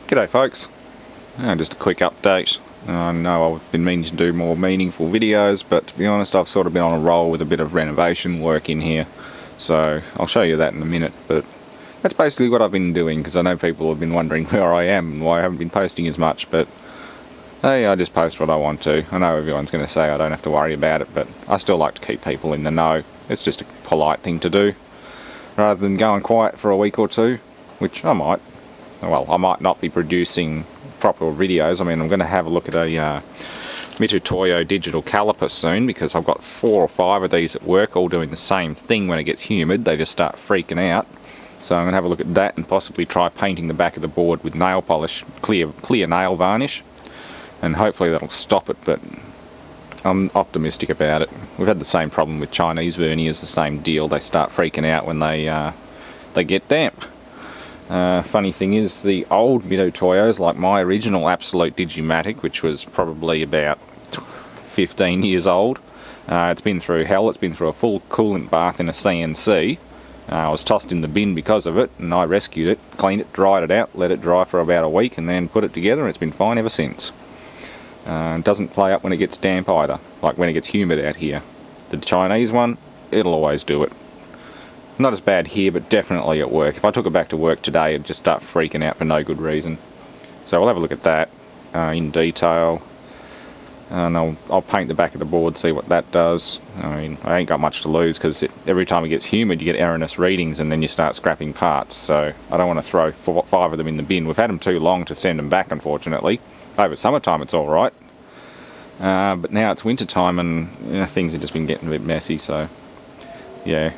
G'day folks, just a quick update. I know I've been meaning to do more meaningful videos, but to be honest I've sort of been on a roll with a bit of renovation work in here, so I'll show you that in a minute. But that's basically what I've been doing, because I know people have been wondering where I am and why I haven't been posting as much, but hey, I just post what I want to. I know everyone's going to say I don't have to worry about it, but I still like to keep people in the know. It's just a polite thing to do, rather than going quiet for a week or two, which I might. Well, I might not be producing proper videos. I mean, I'm going to have a look at a Mitutoyo digital caliper soon, because I've got 4 or 5 of these at work all doing the same thing. When it gets humid they just start freaking out, so I'm going to have a look at that and possibly try painting the back of the board with nail polish, clear nail varnish, and hopefully that'll stop it. But I'm optimistic about it. We've had the same problem with Chinese verniers, the same deal. They start freaking out when they get damp. Funny thing is, the old Mitutoyos, like my original Absolute Digimatic, which was probably about 15 years old, it's been through hell. It's been through a full coolant bath in a CNC. I was tossed in the bin because of it, and I rescued it, cleaned it, dried it out, let it dry for about a week, and then put it together, and it's been fine ever since. It doesn't play up when it gets damp either, like when it gets humid out here. The Chinese one, it'll always do it. Not as bad here, but definitely at work. If I took it back to work today, it'd just start freaking out for no good reason. So we'll have a look at that in detail, and I'll paint the back of the board, see what that does. I mean, I ain't got much to lose, because every time it gets humid you get erroneous readings and then you start scrapping parts, so I don't want to throw 5 of them in the bin. We've had them too long to send them back, unfortunately. Over summertime it's alright, but now it's winter time and things have just been getting a bit messy, so yeah.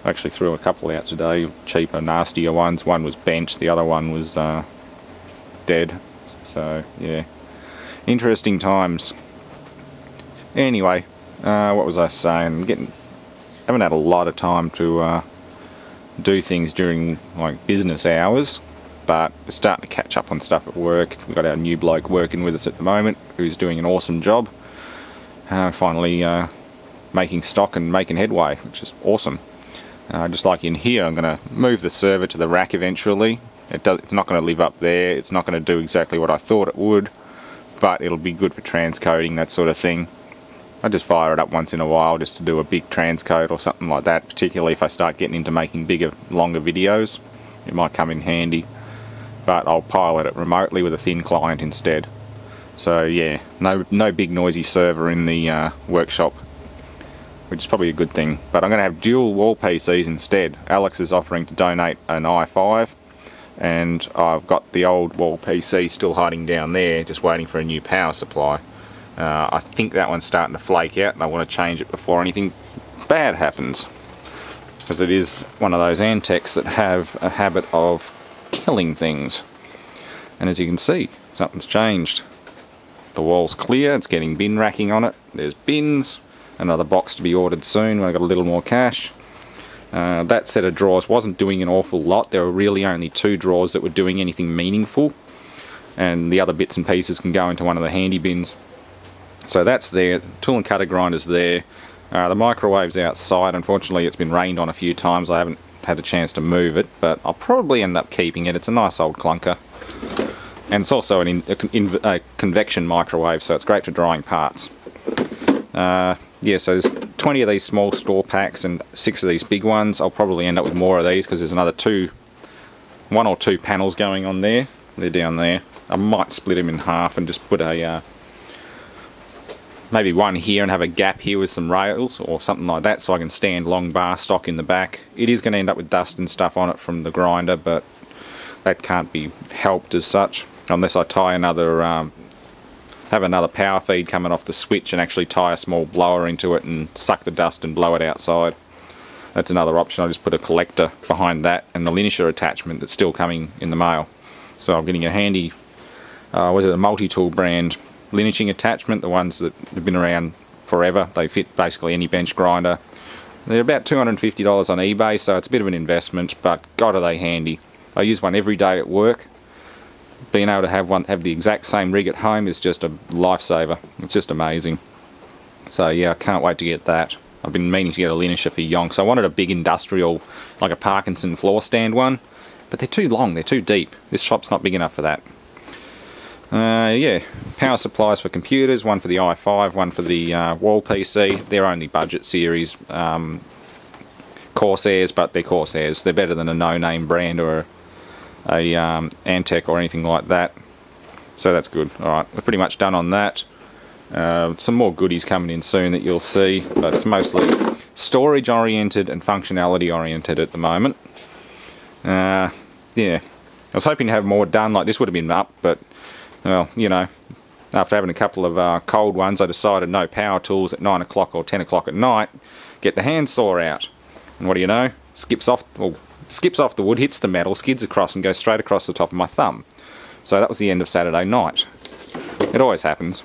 I actually threw a couple out today, cheaper, nastier ones. One was bent, the other one was dead. So yeah, interesting times. Anyway, what was I saying? Haven't had a lot of time to do things during like business hours, but we're starting to catch up on stuff at work. We've got our new bloke working with us at the moment, who's doing an awesome job. Finally making stock and making headway, which is awesome. Just like in here, I'm going to move the server to the rack eventually. It's not going to live up there, it's not going to do exactly what I thought it would, but it'll be good for transcoding, that sort of thing. I just fire it up once in a while just to do a big transcode or something like that, particularly if I start getting into making bigger, longer videos. It might come in handy, but I'll pilot it remotely with a thin client instead. So yeah, no big noisy server in the workshop, which is probably a good thing. But I'm going to have dual wall PCs instead. Alex is offering to donate an i5, and I've got the old wall PC still hiding down there, just waiting for a new power supply. I think that one's starting to flake out, and I want to change it before anything bad happens, because it is one of those Antecs that have a habit of killing things. And as you can see, something's changed. The wall's clear, it's getting bin racking on it. There's bins. Another box to be ordered soon when I got a little more cash. That set of drawers wasn't doing an awful lot. There were really only 2 drawers that were doing anything meaningful, and the other bits and pieces can go into one of the handy bins. So that's there. Tool and cutter grinder's there. The microwave's outside. Unfortunately it's been rained on a few times. I haven't had a chance to move it, but I'll probably end up keeping it. It's a nice old clunker, and it's also a convection microwave, so it's great for drying parts. Yeah, so there's 20 of these small store packs and 6 of these big ones. I'll probably end up with more of these, because there's another 1 or 2 panels going on there. They're down there. I might split them in half and just put a maybe one here and have a gap here with some rails or something like that, so I can stand long bar stock in the back. It is going to end up with dust and stuff on it from the grinder, but that can't be helped as such, unless I tie another have another power feed coming off the switch and actually tie a small blower into it and suck the dust and blow it outside. That's another option. I'll just put a collector behind that and the linisher attachment that's still coming in the mail. So I'm getting a handy, was it a multi-tool brand linishing attachment, the ones that have been around forever. They fit basically any bench grinder. They're about $250 on eBay, so it's a bit of an investment, but God are they handy. I use one every day at work. Being able to have the exact same rig at home is just a lifesaver. It's just amazing. So yeah, I can't wait to get that. I've been meaning to get a linisher for yonks. I wanted a big industrial, like a Parkinson floor stand one, but they're too long, they're too deep. This shop's not big enough for that. Yeah, power supplies for computers, one for the i5, one for the wall PC. They're only budget series Corsairs, but they're Corsairs. They're better than a no-name brand or a Antec or anything like that. So that's good. Alright, we're pretty much done on that. Some more goodies coming in soon that you'll see, but it's mostly storage oriented and functionality oriented at the moment. Yeah, I was hoping to have more done, like this would have been up, but well, you know, after having a couple of cold ones, I decided no power tools at 9 o'clock or 10 o'clock at night. Get the handsaw out, and what do you know? Skips off the wood, hits the metal, skids across, and goes straight across the top of my thumb. So that was the end of Saturday night. It always happens.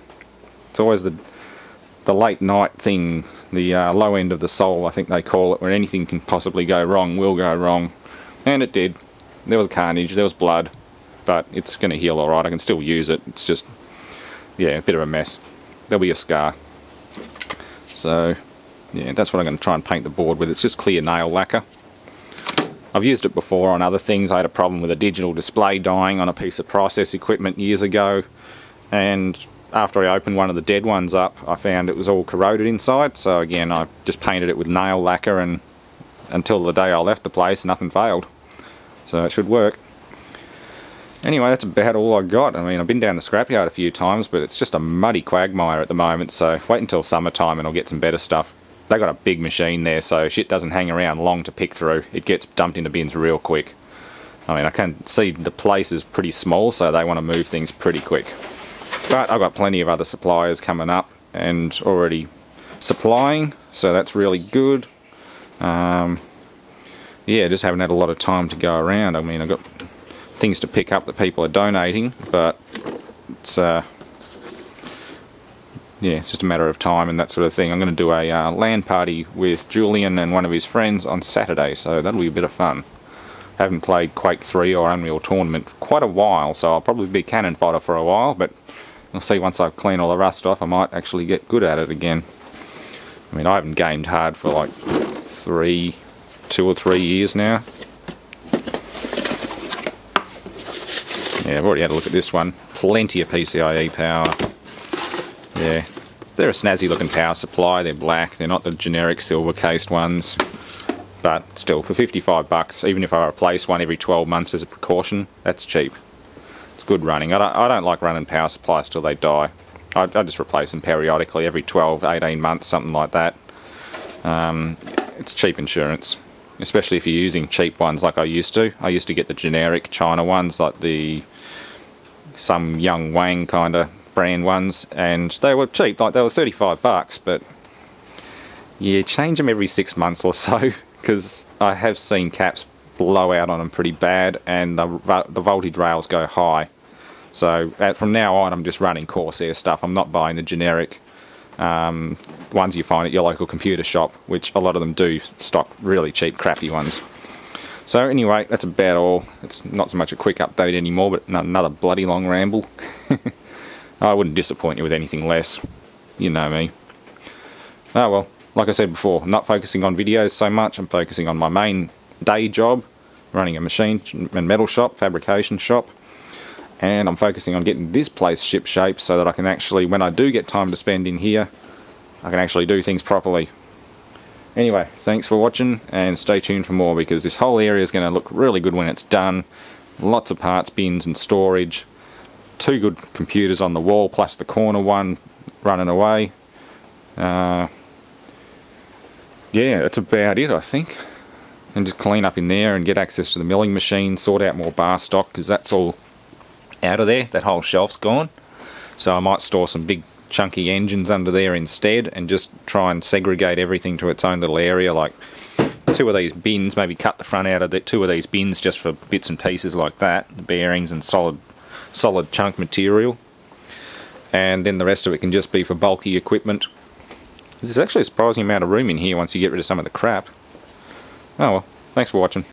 It's always the late night thing, the low end of the soul, I think they call it, where anything can possibly go wrong, will go wrong. And it did. There was carnage, there was blood, but it's going to heal alright. I can still use it. It's just, yeah, a bit of a mess. There'll be a scar. So, yeah, that's what I'm going to try and paint the board with. It's just clear nail lacquer. I've used it before on other things. I had a problem with a digital display dying on a piece of process equipment years ago, and after I opened one of the dead ones up, I found it was all corroded inside. So again, I just painted it with nail lacquer, and until the day I left the place, nothing failed. So it should work. Anyway, that's about all I got. I mean, I've been down the scrapyard a few times, but it's just a muddy quagmire at the moment, so wait until summertime and I'll get some better stuff. They got a big machine there, so shit doesn't hang around long to pick through. It gets dumped into bins real quick. I mean, I can see the place is pretty small, so they want to move things pretty quick. But I've got plenty of other suppliers coming up and already supplying, so that's really good. Yeah, just haven't had a lot of time to go around. I mean, I've got things to pick up that people are donating, but it's yeah, it's just a matter of time and that sort of thing. I'm going to do a LAN party with Julian and one of his friends on Saturday, so that'll be a bit of fun. I haven't played Quake 3 or Unreal Tournament for quite a while, so I'll probably be cannon fodder for a while, but I'll see once I clean all the rust off, I might actually get good at it again. I mean, I haven't gamed hard for like 2 or 3 years now. Yeah, I've already had a look at this one. Plenty of PCIe power. Yeah, they're a snazzy looking power supply. They're black. They're not the generic silver cased ones. But still, for 55 bucks, even if I replace one every 12 months as a precaution, that's cheap. It's good running. I don't like running power supplies till they die. I just replace them periodically, every 12, 18 months, something like that. It's cheap insurance, especially if you're using cheap ones like I used to. I used to get the generic China ones, like some Young Wang kind of brand ones, and they were cheap, like they were 35 bucks, but yeah, change them every 6 months or so, because I have seen caps blow out on them pretty bad, and the voltage rails go high. So from now on, I'm just running Corsair stuff. I'm not buying the generic ones you find at your local computer shop, which a lot of them do stock really cheap, crappy ones. So anyway, that's about all. It's not so much a quick update anymore, but another bloody long ramble. I wouldn't disappoint you with anything less. You know me. Oh well, like I said before, I'm not focusing on videos so much. I'm focusing on my main day job, running a machine and metal shop, fabrication shop. And I'm focusing on getting this place ship shape so that I can actually, when I do get time to spend in here, I can actually do things properly. Anyway, thanks for watching, and stay tuned for more, because this whole area is going to look really good when it's done. Lots of parts bins and storage. 2 good computers on the wall, plus the corner one running away. Yeah, that's about it, I think. And just clean up in there and get access to the milling machine, sort out more bar stock, because that's all out of there. That whole shelf's gone. So I might store some big chunky engines under there instead, and just try and segregate everything to its own little area, like 2 of these bins, maybe cut the front out of 2 of these bins just for bits and pieces like that, bearings and solid chunk material, and then the rest of it can just be for bulky equipment. There's actually a surprising amount of room in here once you get rid of some of the crap. Oh well, thanks for watching.